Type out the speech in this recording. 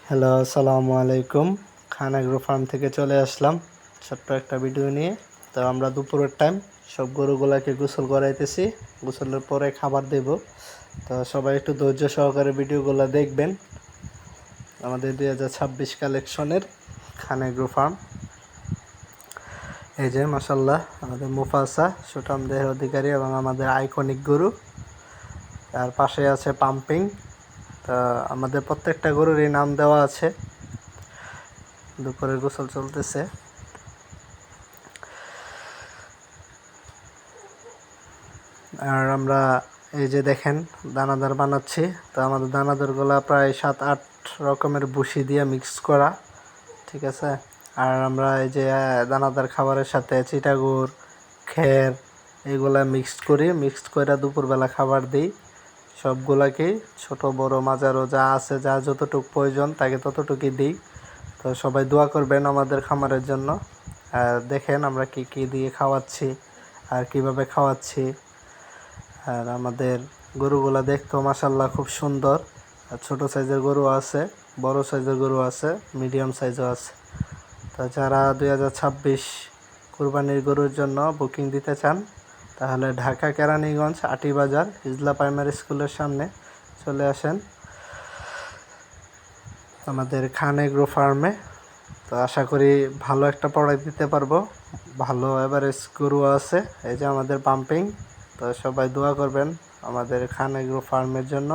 Hello, আসসালামু আলাইকুম। খান agro farm থেকে চলে আসলাম ছোট্ট একটা ভিডিও নিয়ে। তো আমরা দুপুরের টাইম সব গরুগুলাকে গোসল করাইতেছি, গোসলের পরে খাবার দেব। তো সবাই একটু ধৈর্য সহকারে ভিডিওগুলো দেখবেন। আমাদের 2026 কালেকশনের খান এগ্রো ফার্ম। এই যে মাশাল্লাহ আমাদের মুফাসা সুঠাম দেহের অধিকারী এবং আমাদের আইকনিক গরু। তার পাশে আছে পাম্পিং। তা আমাদের প্রত্যেকটা গরুর এই নাম দেওয়া আছে। দুপুরের গোসল চলতেছে। আর আমরা এই যে দেখেন দানাদার বানাচ্ছি। তো আমাদের দানাদারগুলো প্রায় 7-8 রকমের ভুসি দিয়ে মিক্স করা, ঠিক আছে। আর আমরা এই যে দানাদার খাবারের সাথে চিটাগুড়, খের এগুলা মিক্সড করে দুপুরবেলা খাবার দিই সবগুলাকেই। ছোট বড় মাঝারো যা আছে, যা যতটুকু প্রয়োজন তাকে ততটুকুই দিই। তো সবাই দোয়া করবেন আমাদের খামারের জন্য। আর দেখেন আমরা কি কি দিয়ে খাওয়াচ্ছি আর কিভাবে খাওয়াচ্ছি। আর আমাদের গরুগুলা দেখতেও মাশাল্লাহ খুব সুন্দর। আর ছোটো সাইজের গরু আছে, বড় সাইজের গরু আছে, মিডিয়াম সাইজও আছে। তো যারা 2026 কুরবানির গরুর জন্য বুকিং দিতে চান তাহলে ঢাকা কেরানীগঞ্জ আটিবাজার হিজলা প্রাইমারি স্কুলের সামনে চলে আসেন আমাদের খান এগ্রো ফার্মে। তো আশা করি ভালো একটা প্রোডাক্ট দিতে পারবো। ভালো এভারেজ গরু আছে। এই যে আমাদের পাম্পিং। তো সবাই দোয়া করবেন আমাদের খান এগ্রো ফার্মের জন্য।